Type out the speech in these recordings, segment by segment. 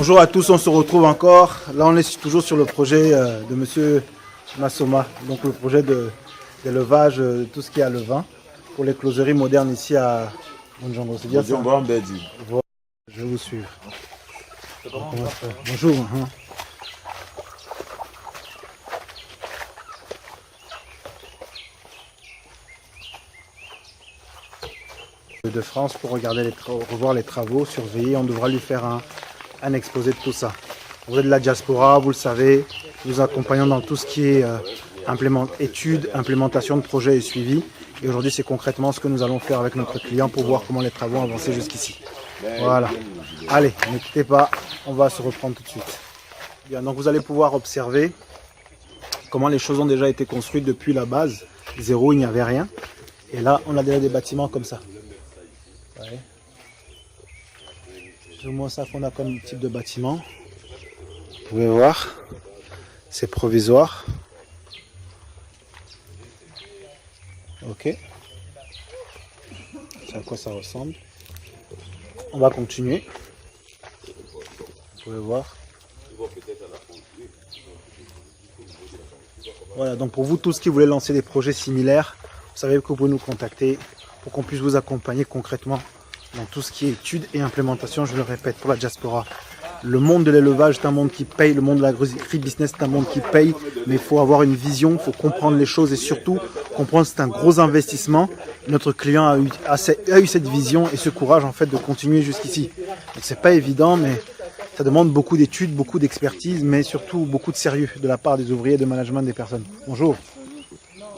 Bonjour à tous, on se retrouve encore. Là, on est toujours sur le projet de Monsieur Massoma, donc le projet d'élevage, tout ce qui est à levain, pour les closeries modernes ici à Bonjongo. C'est bien ça? Voilà, je vais vous suivre. Bonjour. De France pour regarder revoir les travaux, surveiller. On devra lui faire un exposé de tout ça. Vous êtes de la diaspora, vous le savez, nous accompagnons dans tout ce qui est études, implémentation de projets et suivi. Et aujourd'hui, c'est concrètement ce que nous allons faire avec notre client pour voir comment les travaux ont avancé jusqu'ici. Voilà. Allez, ne quittez pas, on va se reprendre tout de suite. Bien, donc vous allez pouvoir observer comment les choses ont déjà été construites depuis la base. Zéro, il n'y avait rien. Et là, on a déjà des bâtiments comme ça. Ouais. Plus ou moins ça qu'on a comme type de bâtiment. Vous pouvez voir, c'est provisoire. Ok. C'est à quoi ça ressemble. On va continuer. Vous pouvez voir. Voilà, donc pour vous tous qui voulez lancer des projets similaires, vous savez que vous pouvez nous contacter pour qu'on puisse vous accompagner concrètement dans tout ce qui est études et implémentation. Je le répète, pour la diaspora, le monde de l'élevage est un monde qui paye, le monde de l'agri-business est un monde qui paye, mais il faut avoir une vision, il faut comprendre les choses et surtout comprendre que c'est un gros investissement. Notre client a eu cette vision et ce courage en fait de continuer jusqu'ici. Donc c'est pas évident, mais ça demande beaucoup d'études, beaucoup d'expertise, mais surtout beaucoup de sérieux de la part des ouvriers et de management des personnes. Bonjour.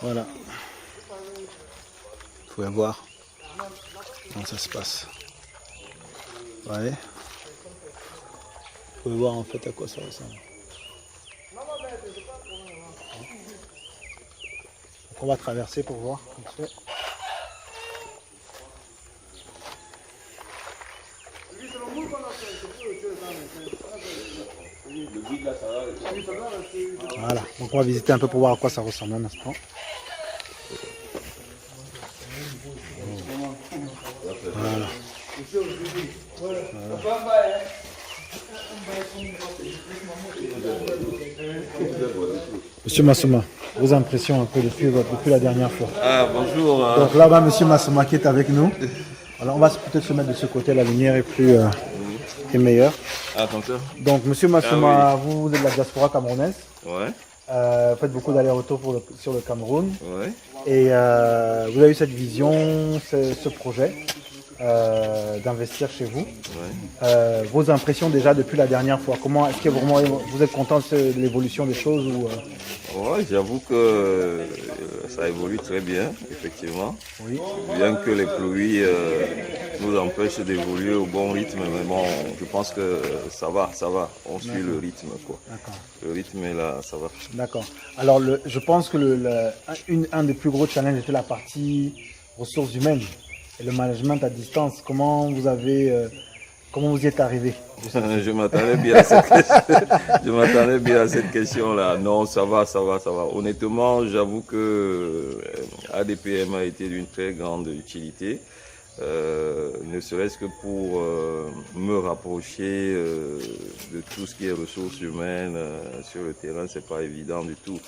Voilà. Vous pouvez voir comment ça se passe. Ouais. Vous pouvez voir en fait à quoi ça ressemble. Donc on va traverser pour voir. Voilà, donc on va visiter un peu pour voir à quoi ça ressemble un instant. Voilà. Monsieur Massoma, vos impressions un peu depuis la dernière fois. Ah, bonjour. Donc là-bas, Monsieur Massoma qui est avec nous. Alors on va peut-être se mettre de ce côté, la lumière est meilleure. Attention. Donc Monsieur Massoma, vous êtes de la diaspora camerounaise. Ouais. Vous faites beaucoup d'allers-retours sur le Cameroun. Ouais. Et vous avez eu cette vision, ce projet d'investir chez vous. Ouais. Vos impressions déjà depuis la dernière fois, comment est-ce que vous êtes content de l'évolution des choses ou Ouais, j'avoue que ça évolue très bien, effectivement. Oui. Bien que les pluies nous empêchent d'évoluer au bon rythme, mais bon, je pense que ça va. On suit le rythme, quoi. D'accord. Le rythme est là, ça va. D'accord. Alors, je pense que un des plus gros challenges était la partie ressources humaines et le management à distance. Comment vous y êtes arrivé? Je m'attendais bien à cette question. Je m'attendais bien à cette question-là. Non, ça va. Honnêtement, j'avoue que ADPM a été d'une très grande utilité. Ne serait-ce que pour me rapprocher de tout ce qui est ressources humaines sur le terrain, c'est pas évident du tout.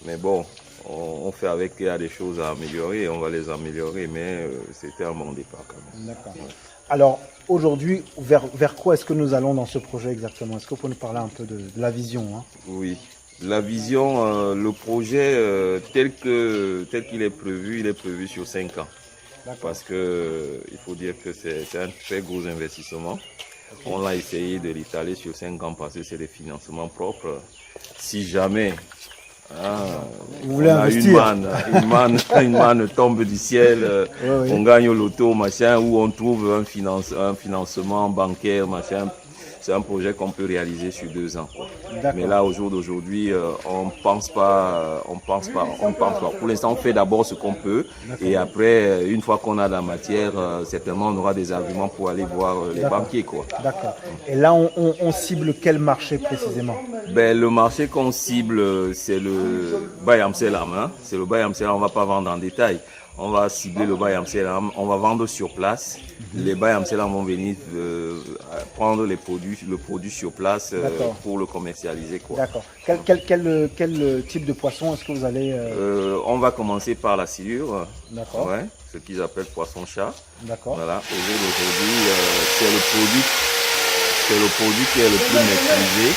Mais bon, on fait avec, il y a des choses à améliorer, on va les améliorer, mais c'était un bon départ quand même. D'accord. Ouais. Alors aujourd'hui, vers quoi est-ce que nous allons dans ce projet exactement? Est-ce que vous pouvez nous parler un peu de la vision, hein? Oui. La vision, le projet tel qu'il est prévu, il est prévu sur 5 ans. Parce que il faut dire que c'est un très gros investissement. Okay. On l'a essayé de l'étaler sur 5 ans parce que c'est des financements propres. Si jamais vous voulez investir, une manne tombe du ciel, oui. On gagne au loto, machin, ou on trouve un financement bancaire, machin. C'est un projet qu'on peut réaliser sur 2 ans. Mais là, au jour d'aujourd'hui, on pense pas. Pour l'instant, on fait d'abord ce qu'on peut. Et après, une fois qu'on a la matière, certainement, on aura des arguments pour aller voir les banquiers, quoi. D'accord. Et là, on cible quel marché précisément? Ben, le marché qu'on cible, c'est le Baye Amselam. C'est le Baye Amselam, on ne va pas vendre en détail. On va cibler le bail Amsterdam, on va vendre sur place. Les bails Amsterdam vont venir prendre le produit sur place pour le commercialiser. D'accord. Quel type de poisson est-ce que vous allez... On va commencer par la silure. D'accord. Ouais, ce qu'ils appellent poisson-chat. D'accord. Voilà. Aujourd'hui, c'est le produit qui est le plus maîtrisé.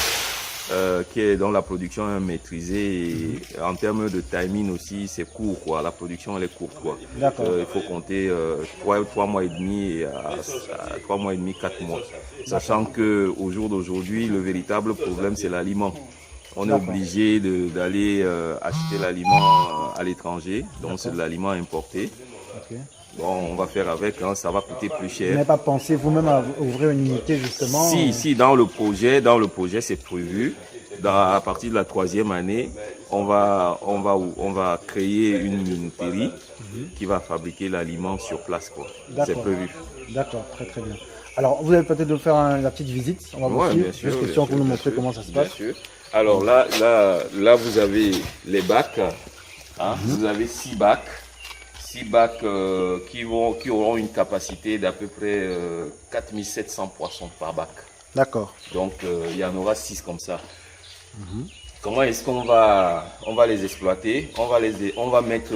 Qui est dans la production maîtrisée et en termes de timing aussi c'est court quoi, la production elle est courte quoi. Il faut compter 3 mois et demi à 3 mois et demi 4 mois, sachant que au jour d'aujourd'hui le véritable problème c'est l'aliment. On est obligé d'aller acheter l'aliment à l'étranger, donc c'est de l'aliment importé. Bon, on va faire avec, hein, ça va coûter plus cher. Vous n'avez pas pensé vous-même à ouvrir une unité justement? Si, dans le projet c'est prévu. À partir de la 3e année, on va créer une minuterie qui va fabriquer l'aliment sur place, quoi. C'est prévu. D'accord, très très bien. Alors, vous allez peut-être nous faire la petite visite. On va vous suivre. Juste question pour nous montrer comment ça se passe. Bien sûr. Alors là, vous avez les bacs. Hein, vous avez 6 bacs. 6 bacs qui auront une capacité d'à peu près 4700 poissons par bac. D'accord. Donc, il y en aura 6 comme ça. Comment est-ce qu'on va les exploiter? On va mettre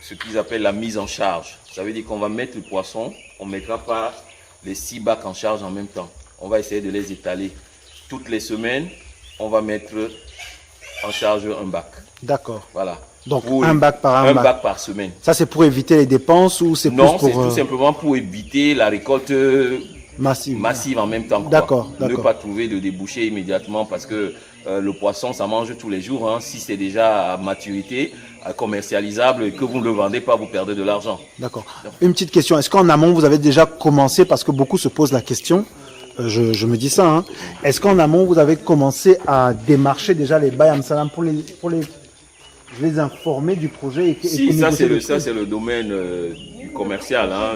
ce qu'ils appellent la mise en charge. Ça veut dire qu'on va mettre le poisson, on ne mettra pas les 6 bacs en charge en même temps. On va essayer de les étaler. Toutes les semaines, on va mettre en charge un bac. D'accord. Voilà. Donc un bac par un bac par semaine. Ça c'est pour éviter les dépenses ou c'est plus pour... Non, c'est tout simplement pour éviter la récolte massive en même temps. D'accord. Ne pas trouver de débouché immédiatement parce que le poisson ça mange tous les jours. Hein. Si c'est déjà à maturité, commercialisable et que vous ne le vendez pas, vous perdez de l'argent. D'accord. Une petite question, est-ce qu'en amont vous avez déjà commencé, parce que beaucoup se posent la question, je me dis ça, hein, est-ce qu'en amont vous avez commencé à démarcher déjà les bails Amsterdam pour les informer du projet Si, ça c'est le domaine du commercial. Hein.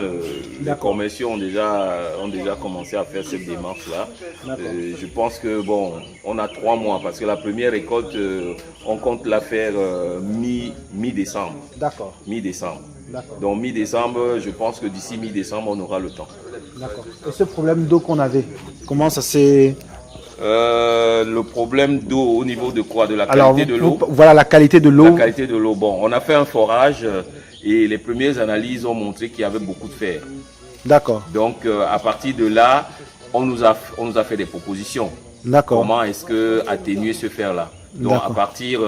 Les commerciaux ont déjà commencé à faire cette démarche-là. Je pense que bon, on a 3 mois parce que la première récolte, on compte la faire mi-décembre. D'accord. Mi-décembre. Donc mi-décembre, je pense que d'ici mi-décembre, on aura le temps. D'accord. Et ce problème d'eau qu'on avait, comment ça s'est... le problème d'eau au niveau de quoi? De la qualité de l'eau. Voilà la qualité de l'eau. La qualité de l'eau. Bon, on a fait un forage et les premières analyses ont montré qu'il y avait beaucoup de fer. D'accord. Donc à partir de là, on nous a fait des propositions. D'accord. Comment est-ce que atténuer ce fer-là? Donc à partir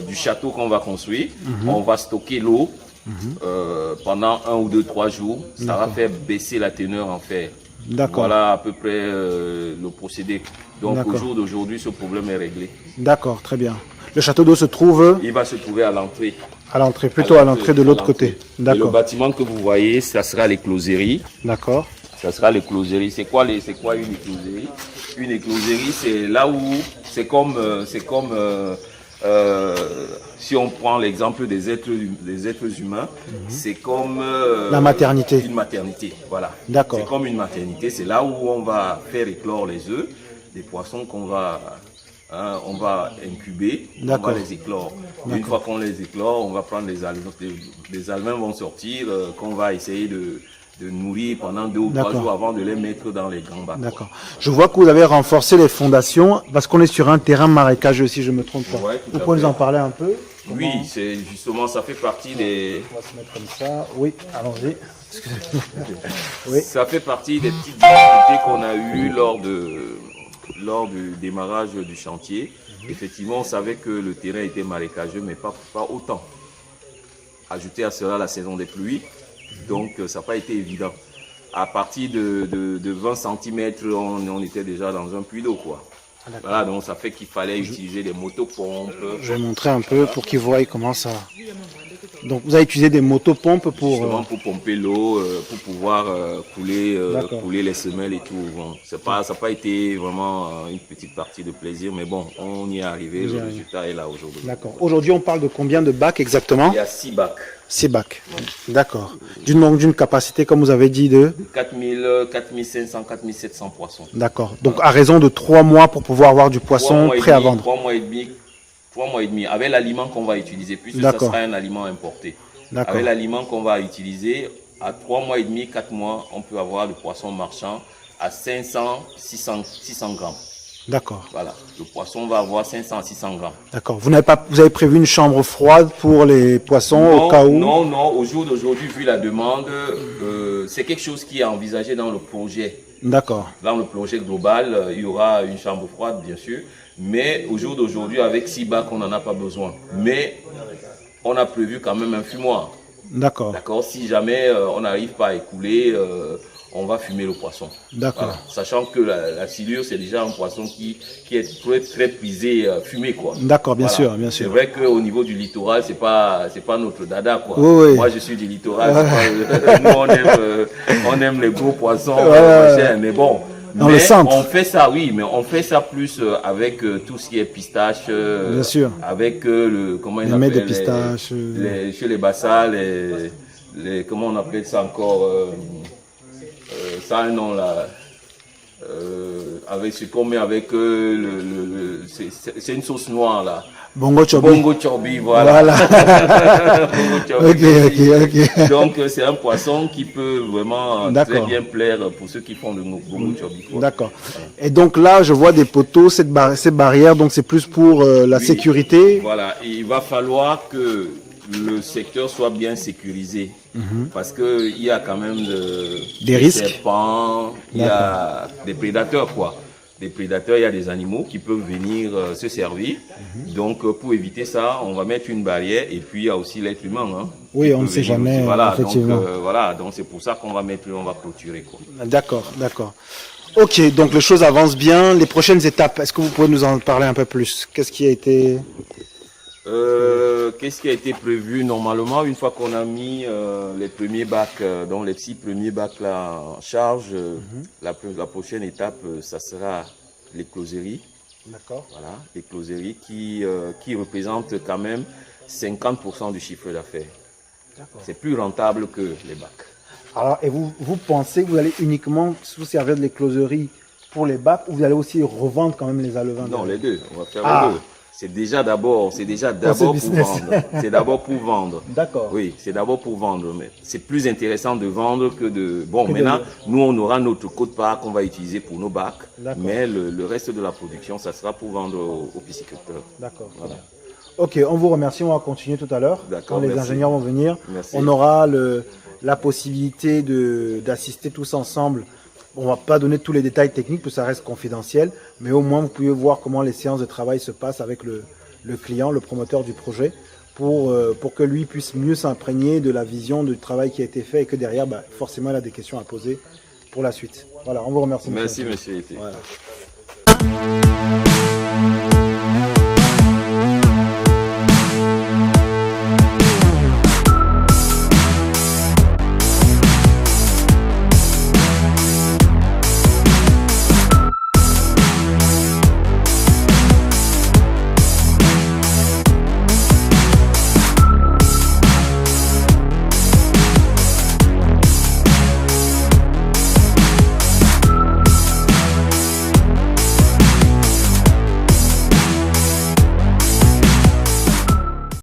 du château qu'on va construire, on va stocker l'eau pendant 1 ou 2, 3 jours. Ça va faire baisser la teneur en fer. Voilà à peu près le procédé. Donc au jour d'aujourd'hui, ce problème est réglé. D'accord, très bien. Le château d'eau se trouve... Il va se trouver à l'entrée. À l'entrée, plutôt à l'entrée de l'autre côté. D'accord. Le bâtiment que vous voyez, ça sera l'écloserie. D'accord. Ça sera l'écloserie. C'est quoi une écloserie? Une écloserie, c'est là où c'est comme si on prend l'exemple des êtres humains, c'est comme la maternité. Une maternité, voilà. D'accord. C'est comme une maternité, c'est là où on va faire éclore les œufs, des poissons qu'on va, on va incuber, on va les éclore. Une fois qu'on les éclore, on va prendre les alevins. Les alevins vont sortir, qu'on va essayer de nourrir pendant 2 ou 3 jours avant de les mettre dans les grands bacs. D'accord. Je vois que vous avez renforcé les fondations parce qu'on est sur un terrain marécageux, si je ne me trompe pas. Ouais, vous pouvez nous en parler un peu? Oui, c'est justement, ça fait partie des... On va se mettre comme ça. Oui, allons-y. Oui. Ça fait partie des petites difficultés qu'on a eues lors du démarrage du chantier. Effectivement, on savait que le terrain était marécageux, mais pas autant. Ajouter à cela la saison des pluies. Donc ça n'a pas été évident. À partir de 20 cm, on était déjà dans un puits d'eau, quoi. Voilà, donc ça fait qu'il fallait utiliser des motopompes. Je vais montrer un peu pour qu'ils voient comment ça... Donc vous avez utilisé des motopompes pour... Justement pour pomper l'eau, pour pouvoir couler les semelles et tout. Bon, ça n'a pas été vraiment une petite partie de plaisir, mais bon, on y est arrivé, le résultat est là aujourd'hui. D'accord. Aujourd'hui, on parle de combien de bacs exactement? Il y a 6 bacs. 6 bacs, d'accord. D'une capacité, comme vous avez dit, de 4500, 4700 poissons. D'accord. Donc à raison de 3 mois pour pouvoir avoir du poisson prêt à vendre. 3 mois et demi avec l'aliment qu'on va utiliser, puisque ça sera un aliment importé. D'accord. Avec l'aliment qu'on va utiliser, à 3 mois et demi, 4 mois, on peut avoir le poisson marchand à 500, 600 grammes. D'accord. Voilà, le poisson va avoir 500 à 600 grammes. D'accord. Vous avez prévu une chambre froide pour les poissons Non, au cas où? non, au jour d'aujourd'hui, vu la demande, c'est quelque chose qui est envisagé dans le projet. D'accord. Dans le projet global, il y aura une chambre froide, bien sûr. Mais au jour d'aujourd'hui, avec 6 bacs, on n'en a pas besoin. Mais on a prévu quand même un fumoir. D'accord. D'accord. Si jamais on n'arrive pas à écouler, on va fumer le poisson. D'accord. Voilà. Sachant que la silure, c'est déjà un poisson qui est très prisé, fumé, quoi. D'accord, bien Voilà. sûr, bien C'est sûr. vrai qu'au niveau du littoral, c'est pas notre dada, quoi. Oui, oui. Moi, je suis du littoral. Nous, on aime les gros poissons, Ouais. machin, mais bon. Dans Mais le centre. on fait ça, oui, mais on fait ça plus avec tout ce qui est pistache. Bien sûr. Avec comment ils Les mets appellent de pistache. chez les bassas, comment on appelle ça encore ça a un nom là. Avec ce qu'on met avec c'est une sauce noire là. Bongo chobi. Bongo chobi, voilà. Bongo chobi. Ok. Donc c'est un poisson qui peut vraiment très D'accord. bien plaire pour ceux qui font le bongo chobi, quoi. D'accord. Et donc là, je vois des poteaux, ces barrières, donc c'est plus pour la Oui. sécurité. Voilà, et il va falloir que le secteur soit bien sécurisé parce qu'il y a quand même Des risques. serpents, il y a des prédateurs, quoi. Des prédateurs, il y a des animaux qui peuvent venir se servir. Donc pour éviter ça, on va mettre une barrière et puis il y a aussi l'être humain. Hein, Oui, qui on ne peut sait venir jamais, aussi. Voilà, effectivement. donc c'est pour ça qu'on va clôturer, quoi. D'accord, d'accord. Ok, donc les choses avancent bien. Les prochaines étapes, est-ce que vous pouvez nous en parler un peu plus? Qu'est-ce qui a été... Qu'est-ce qui a été prévu normalement une fois qu'on a mis les premiers bacs, donc les 6 premiers bacs là en charge, la prochaine étape, ça sera les closeries. D'accord. Voilà, les closeries qui représentent quand même 50% du chiffre d'affaires. C'est plus rentable que les bacs. Alors, et vous pensez que vous allez uniquement vous servir de les closeries pour les bacs ou vous allez aussi revendre quand même les alevins? Non, les deux, on va faire Ah. les deux. C'est déjà d'abord pour business. vendre. C'est d'abord pour vendre. D'accord. Oui, c'est d'abord pour vendre. Mais c'est plus intéressant de vendre que de... Bon, Que de- maintenant, nous, on aura notre quote-part qu'on va utiliser pour nos bacs. D'accord. Mais le reste de la production, ça sera pour vendre aux pisciculteurs. D'accord. Voilà. Ok, on vous remercie, on va continuer tout à l'heure. D'accord, Quand les merci. ingénieurs vont venir, Merci. on aura la possibilité d'assister tous ensemble. On ne va pas donner tous les détails techniques, parce que ça reste confidentiel, mais au moins vous pouvez voir comment les séances de travail se passent avec le client, le promoteur du projet, pour que lui puisse mieux s'imprégner de la vision du travail qui a été fait et que derrière, forcément, il a des questions à poser pour la suite. Voilà, on vous remercie. Merci, monsieur. Voilà.